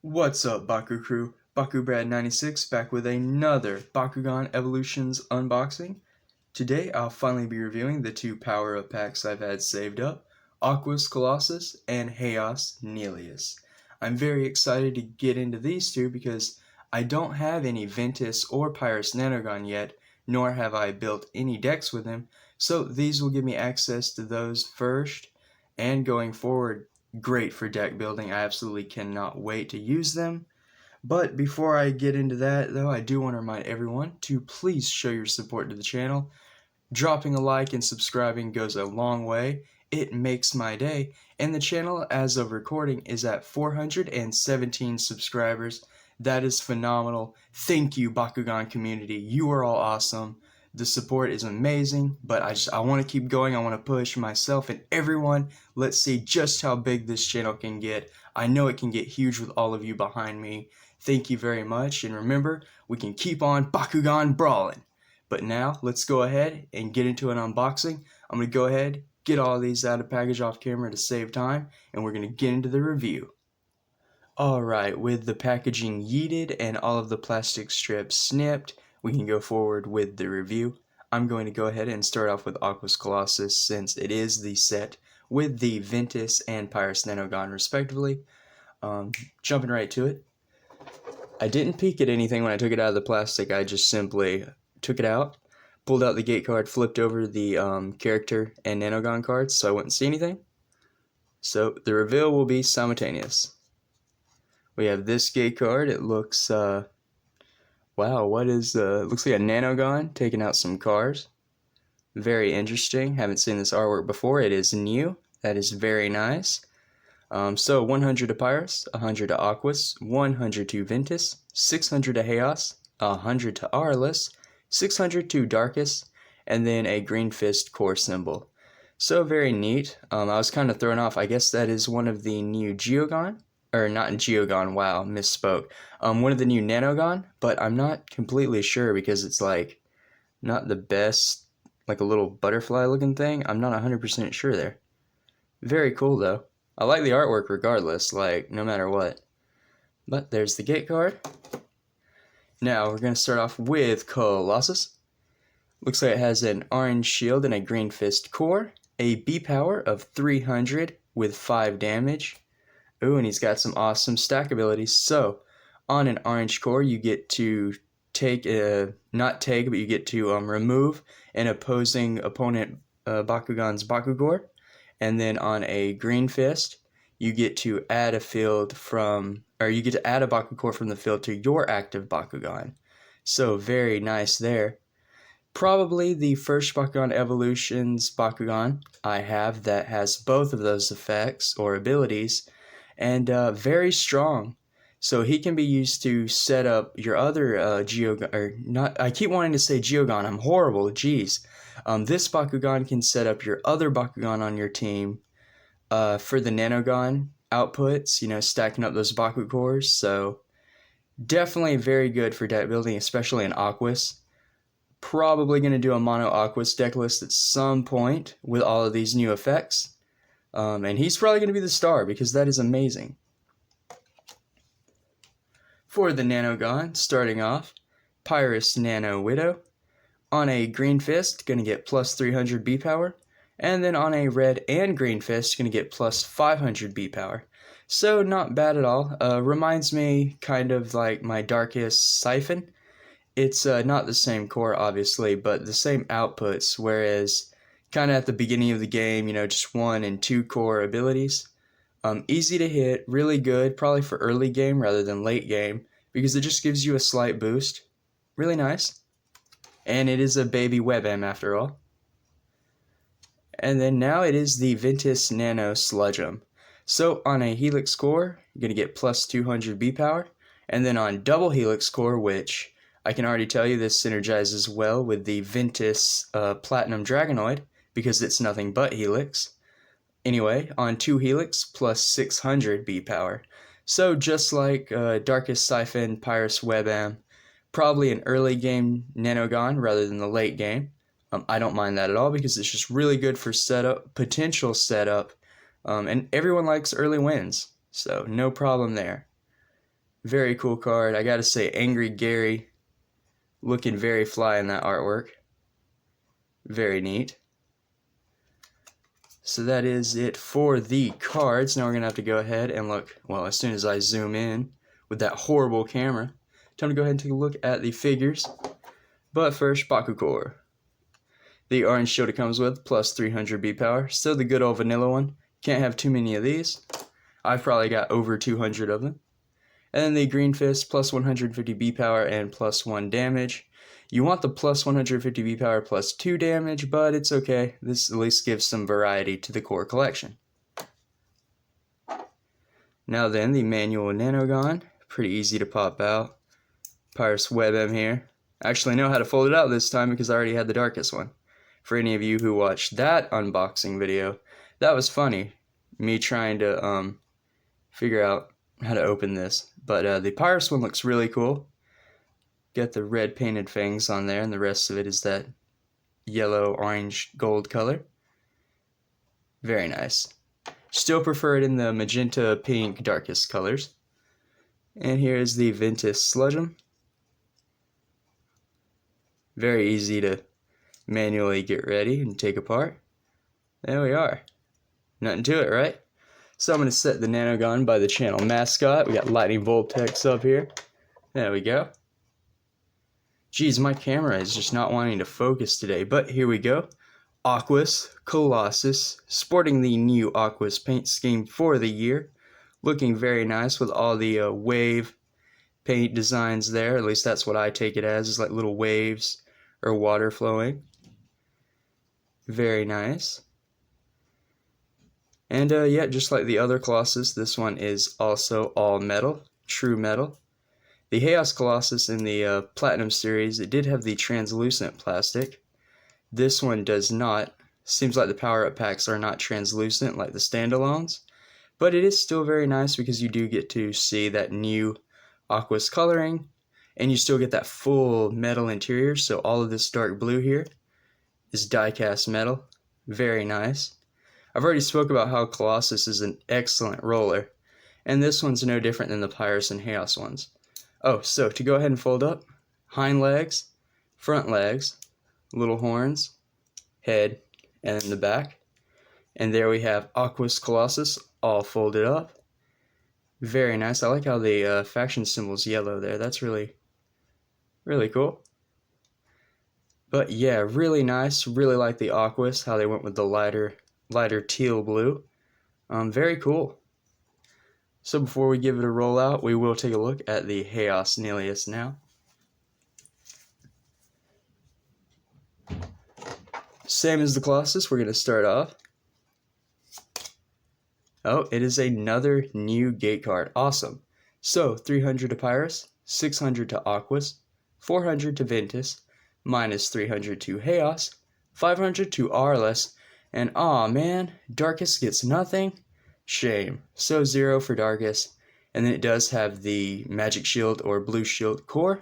What's up, Baku crew? BakuBrad96 back with another Bakugan Evolutions unboxing. Today I'll finally be reviewing the two power-up packs I've had saved up, Aquos Colossus and Haos Nillious. I'm very excited to get into these two because I don't have any Ventus or Pyrus Nanogon yet, nor have I built any decks with them, so these will give me access to those first, and going forward, great for deck building. I absolutely cannot wait to use them. But before I get into that, though, I do want to remind everyone to please show your support to the channel. Dropping a like and subscribing goes a long way. It makes my day. And the channel, as of recording, is at 417 subscribers. That is phenomenal. Thank you, Bakugan community. You are all awesome. The support is amazing, but I want to keep going. I want to push myself and everyone. Let's see just how big this channel can get. I know it can get huge with all of you behind me. Thank you very much, and remember, we can keep on Bakugan brawling. But now, let's go ahead and get into an unboxing. I'm going to go ahead, get all of these out of package off camera to save time, and we're going to get into the review. Alright, with the packaging yeeted and all of the plastic strips snipped, we can go forward with the review. I'm going to go ahead and start off with Aquos Colossus since it is the set with the Ventus and Pyrus Nanogon respectively. Jumping right to it. I didn't peek at anything when I took it out of the plastic. I just simply took it out, pulled out the gate card, flipped over the character and Nanogon cards so I wouldn't see anything. So the reveal will be simultaneous. We have this gate card. It looks wow, what is looks like a Nanogon taking out some cars. Very interesting. Haven't seen this artwork before. It is new. That is very nice. So 100 to Pyrus, 100 to Aquos, 100 to Ventus, 600 to Haos, 100 to Aurelus, 600 to Darkus, and then a green fist core symbol. So very neat. I was kind of thrown off. I guess that is one of the new Geogon. Or not in Geogon, wow, misspoke. One of the new Nanogon, but I'm not completely sure because it's like not the best, like a little butterfly looking thing. I'm not 100% sure there. Very cool though. I like the artwork regardless, like no matter what. But there's the gate card. Now we're going to start off with Colossus. Looks like it has an orange shield and a green fist core, a B power of 300 with 5 damage. Ooh, and he's got some awesome stack abilities. So, on an orange core, you get to take, not take, but you get to remove an opposing opponent Bakugan's Bakugore. And then on a green fist, you get to add a field from, or you get to add a Bakugore from the field to your active Bakugan. So, very nice there. Probably the first Bakugan Evolutions Bakugan I have that has both of those effects or abilities. And very strong. So he can be used to set up your other Geogon, or not, I keep wanting to say Geogon, I'm horrible, jeez. This Bakugan can set up your other Bakugan on your team for the Nanogon outputs, you know, stacking up those Bakugores. So definitely very good for deck building, especially in Aquos. Probably going to do a mono Aquos deck list at some point with all of these new effects. And he's probably going to be the star because that is amazing. For the Nanogon, starting off, Pyrus Nano Widow. On a green fist, going to get plus 300 B power. And then on a red and green fist, going to get plus 500 B power. So not bad at all. Reminds me kind of like my Darkest Siphon. It's not the same core, obviously, but the same outputs, whereas kind of at the beginning of the game, you know, just 1 and 2 core abilities. Easy to hit, really good, probably for early game rather than late game, because it just gives you a slight boost. Really nice. And it is a baby Webam after all. And then now it is the Ventus Nano Sludgeum. So on a Helix core, you're going to get plus 200 B power. And then on double Helix core, which I can already tell you this synergizes well with the Ventus Platinum Dragonoid, because it's nothing but Helix. Anyway, on 2 Helix, plus 600 B power. So just like Darkest Siphon, Pyrus Webam, probably an early game Nanogon rather than the late game. I don't mind that at all because it's just really good for setup, potential setup, and everyone likes early wins, so no problem there. Very cool card. I gotta say, Angry Gary looking very fly in that artwork. Very neat. So that is it for the cards. Now we're gonna have to go ahead and look, well, as soon as I zoom in with that horrible camera, time to go ahead and take a look at the figures. But first, Bakugan. The orange shield it comes with, plus 300 B power. Still the good old vanilla one. Can't have too many of these. I've probably got over 200 of them. And then the green fist, plus 150 B power and plus 1 damage. You want the plus 150 B power plus 2 damage, but it's okay. This at least gives some variety to the core collection. Now then, the manual Nanogon. Pretty easy to pop out. Pyrus WebM here. I actually know how to fold it out this time because I already had the darkest one. For any of you who watched that unboxing video, that was funny. Me trying to figure out how to open this. But the Pyrus one looks really cool. Got the red painted fangs on there, and the rest of it is that yellow, orange, gold color. Very nice. Still prefer it in the magenta, pink, darkest colors. And here is the Ventus Sludge. Very easy to manually get ready and take apart. There we are. Nothing to it, right? So I'm going to set the Nanogon by the channel mascot. We got Lightning Voltex up here. There we go. Geez, my camera is just not wanting to focus today, but here we go. Aquos, Colossus, sporting the new Aquos paint scheme for the year. Looking very nice with all the wave paint designs there. At least that's what I take it as, is like little waves or water flowing. Very nice. And yeah, just like the other Colossus, this one is also all metal, true metal. The Haos Colossus in the Platinum series, it did have the translucent plastic. This one does not. Seems like the power-up packs are not translucent like the standalones. But it is still very nice because you do get to see that new Aquos coloring. And you still get that full metal interior, so all of this dark blue here is die-cast metal. Very nice. I've already spoke about how Colossus is an excellent roller. And this one's no different than the Pyrus and Haos ones. Oh, so to go ahead and fold up, hind legs, front legs, little horns, head, and then the back. And there we have Aquos Colossus all folded up. Very nice. I like how the faction symbol's yellow there. That's really, really cool. But yeah, really nice. Really like the Aquos, how they went with the lighter teal blue. Very cool. So before we give it a rollout, we will take a look at the Haos Nelius now. Same as the Colossus, we're going to start off. Oh, it is another new gate card. Awesome. So 300 to Pyrus, 600 to Aquos, 400 to Ventus, minus 300 to Haos, 500 to Arliss, and aw man, Darkest gets nothing. Shame. So 0 for Darkest, and then it does have the Magic Shield or Blue Shield core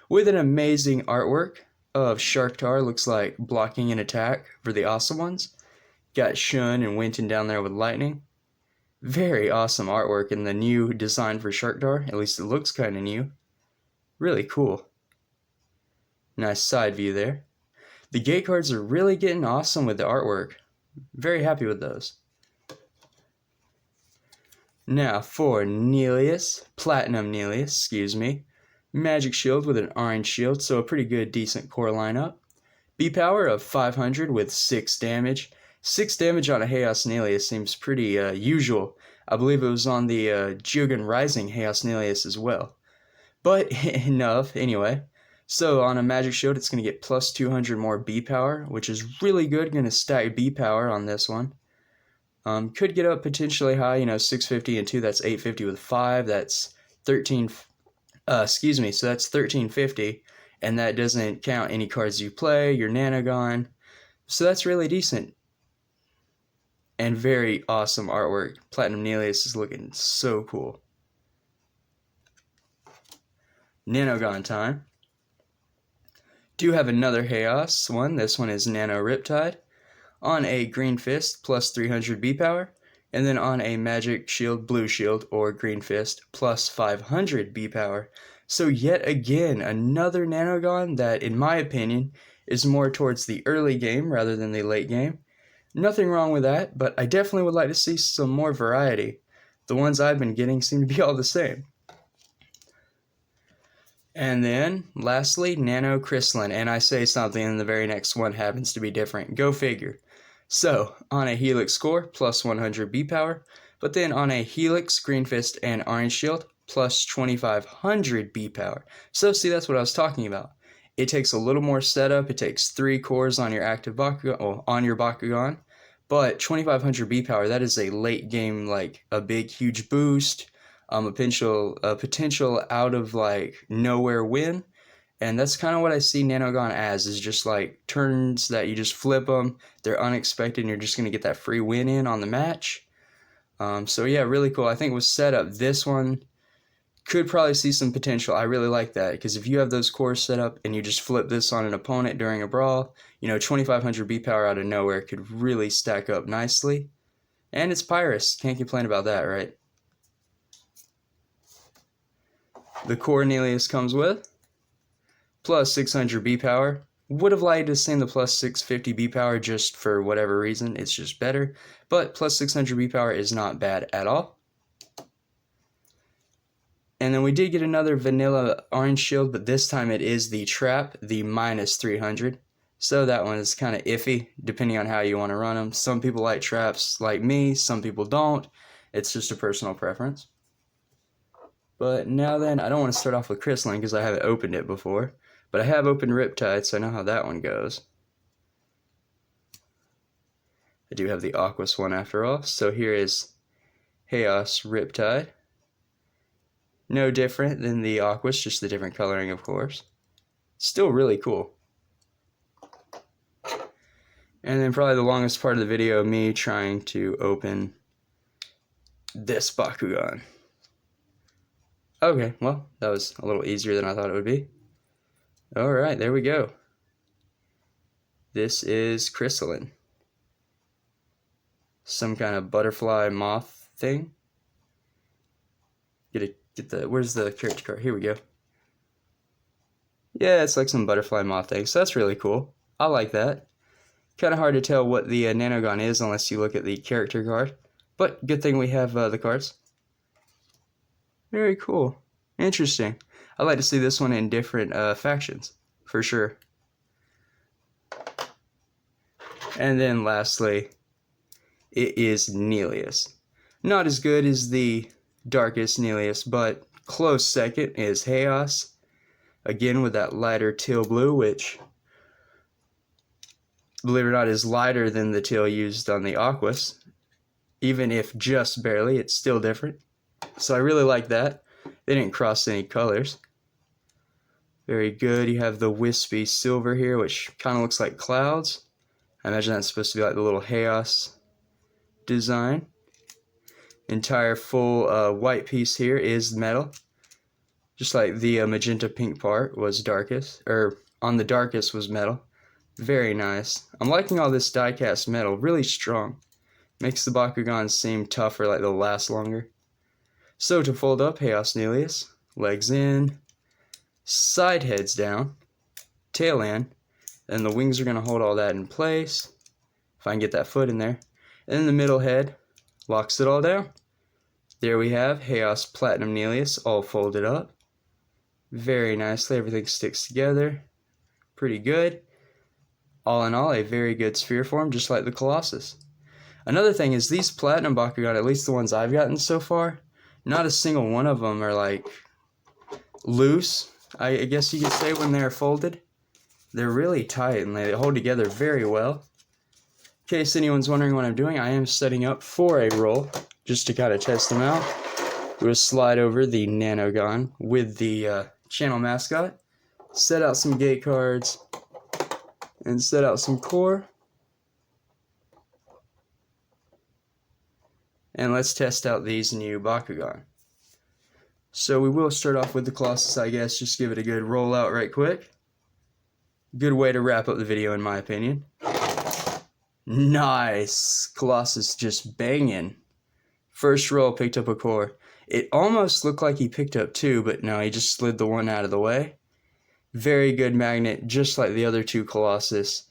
with an amazing artwork of Sharktar. Looks like blocking an attack for the awesome ones. Got Shun and Winton down there with lightning. Very awesome artwork in the new design for Sharktar. At least it looks kind of new. Really cool. Nice side view there. The gate cards are really getting awesome with the artwork. Very happy with those. Now for Nillious, Platinum Nelius, excuse me. Magic Shield with an orange shield, so a pretty good, decent core lineup. B power of 500 with 6 damage. 6 damage on a Haos Nelius seems pretty usual. I believe it was on the Jogan Rising Haos Nelius as well. But enough, anyway. So on a Magic Shield, it's going to get plus 200 more B power, which is really good. Going to stack B power on this one. Could get up potentially high, you know, 650 and 2, that's 850 with 5, that's 13, excuse me, so that's 1350, and that doesn't count any cards you play, your Nanogon, so that's really decent. And very awesome artwork. Platinum Nelius is looking so cool. Nanogon time. Do have another Haos one. This one is Nano Riptide. On a green fist, plus 300 B power. And then on a Magic Shield, Blue Shield, or Green Fist, plus 500 B power. So yet again, another Nanogon that, in my opinion, is more towards the early game rather than the late game. Nothing wrong with that, but I definitely would like to see some more variety. The ones I've been getting seem to be all the same. And then, lastly, Nano Crystalline, and I say something and the very next one happens to be different. Go figure. So, on a Helix core, plus 100 B power, but then on a Helix, Green Fist, and Orange Shield, plus 2500 B power. So, see, that's what I was talking about. It takes a little more setup. It takes 3 cores on your active Bakugan, well, on your Bakugan, but 2500 B power, that is a late game, like, a big, huge boost. A potential out of like nowhere win, and that's kind of what I see Nanogon as, is just like turns that you just flip them, they're unexpected, and you're just gonna get that free win in on the match. So yeah, really cool. I think with setup, this one could probably see some potential. I really like that, because if you have those cores set up and you just flip this on an opponent during a brawl, you know, 2500 B power out of nowhere could really stack up nicely. And it's Pyrus, can't complain about that, right? The core Nelius comes with plus 600 B power. Would have liked to have seen the plus 650 B power just for whatever reason. It's just better. But plus 600 B power is not bad at all. And then we did get another vanilla orange shield, but this time it is the trap, the minus 300. So that one is kind of iffy, depending on how you want to run them. Some people like traps like me, some people don't. It's just a personal preference. But now then, I don't want to start off with Crystalline because I haven't opened it before. But I have opened Riptide, so I know how that one goes. I do have the Aquos one after all. So here is Haos Riptide. No different than the Aquos, just the different coloring, of course. Still really cool. And then probably the longest part of the video, me trying to open this Bakugan. Okay, well, that was a little easier than I thought it would be. Alright, there we go. This is Crystalline. Some kind of butterfly moth thing. Where's the character card? Here we go. Yeah, it's like some butterfly moth thing, so that's really cool. I like that. Kind of hard to tell what the Nanogon is unless you look at the character card. But good thing we have the cards. Very cool. Interesting. I'd like to see this one in different factions, for sure. And then lastly, it is Nelius. Not as good as the darkest Nelius, but close second is Haos. Again with that lighter teal blue, which, believe it or not, is lighter than the teal used on the Aquos. Even if just barely, it's still different. So I really like that. They didn't cross any colors. Very good. You have the wispy silver here, which kind of looks like clouds. I imagine that's supposed to be like the little Haos design. Entire full white piece here is metal. Just like the magenta pink part was darkest, or on the darkest was metal. Very nice. I'm liking all this die-cast metal, really strong. Makes the Bakugan seem tougher, like they'll last longer. So to fold up, Haos Nelius, legs in, side heads down, tail in, and the wings are going to hold all that in place, if I can get that foot in there. And then the middle head locks it all down. There we have Haos Platinum Nelius all folded up. Very nicely, everything sticks together. Pretty good. All in all, a very good sphere form, just like the Colossus. Another thing is these Platinum Bakugan, at least the ones I've gotten so far, not a single one of them are like loose, I guess you could say, when they're folded. They're really tight and they hold together very well. In case anyone's wondering what I'm doing, I am setting up for a roll just to kind of test them out. We'll slide over the Nanogon with the channel mascot, set out some gate cards, and set out some core. And let's test out these new Bakugan. So we will start off with the Colossus, I guess, just give it a good rollout right quick. Good way to wrap up the video, in my opinion. Nice! Colossus just banging. First roll picked up a core. It almost looked like he picked up two, but no, he just slid the one out of the way. Very good magnet, just like the other two Colossus.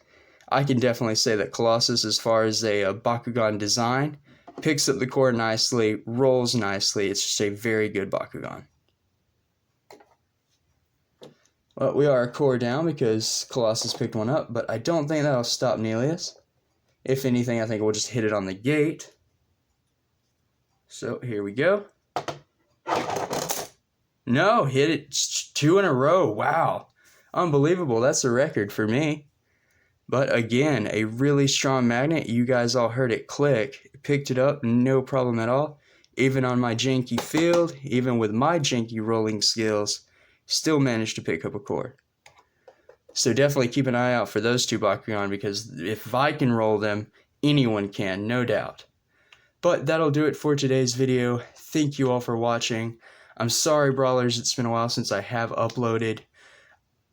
I can definitely say that Colossus, as far as a Bakugan design, picks up the core nicely, rolls nicely. It's just a very good Bakugan. Well, we are a core down because Colossus picked one up, but I don't think that'll stop Nelius. If anything, I think we'll just hit it on the gate. So here we go. No, hit it two in a row. Wow. Unbelievable. That's a record for me. But again, a really strong magnet. You guys all heard it click. Picked it up, no problem at all. Even on my janky field, even with my janky rolling skills, still managed to pick up a core. So definitely keep an eye out for those two Bakugan, because if I can roll them, anyone can, no doubt. But that'll do it for today's video. Thank you all for watching. I'm sorry, Brawlers, it's been a while since I have uploaded.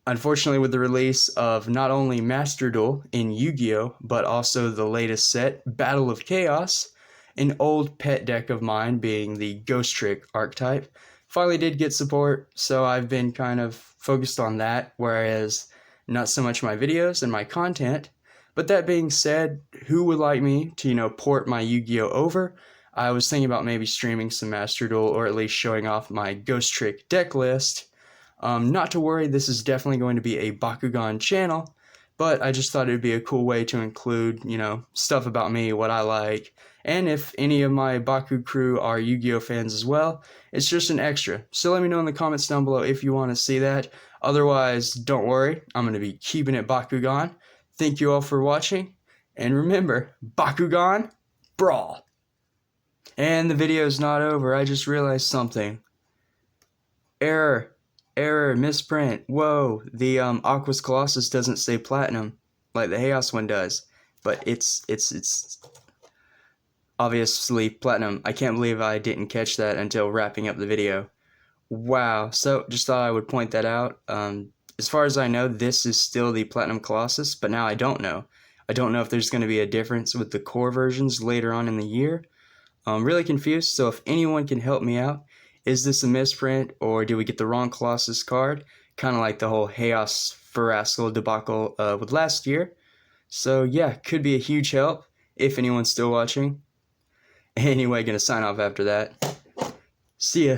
Unfortunately, with the release of not only Master Duel in Yu-Gi-Oh!, but also the latest set, Battle of Chaos, an old pet deck of mine being the GHOSTRICK archetype, finally did get support, so I've been kind of focused on that, whereas not so much my videos and my content. But that being said, who would like me to, port my Yu-Gi-Oh! Over? I was thinking about maybe streaming some Master Duel, or at least showing off my GHOSTRICK deck list. Not to worry, this is definitely going to be a Bakugan channel, but I just thought it would be a cool way to include, stuff about me, what I like, and if any of my Baku crew are Yu-Gi-Oh! Fans as well, it's just an extra. So let me know in the comments down below if you want to see that. Otherwise, don't worry, I'm going to be keeping it Bakugan. Thank you all for watching, and remember, Bakugan Brawl! And the video's not over, I just realized something. Error, misprint, whoa, the Aquos Colossus doesn't say platinum, like the Haos one does, but it's obviously platinum. I can't believe I didn't catch that until wrapping up the video. Wow, so just thought I would point that out. As far as I know, this is still the Platinum Colossus, but now I don't know. I don't know if there's going to be a difference with the core versions later on in the year. I'm really confused, so if anyone can help me out, is this a misprint, or did we get the wrong Colossus card? Kind of like the whole Haos Farascal debacle with last year. So yeah, could be a huge help, if anyone's still watching. Anyway, gonna sign off after that. See ya.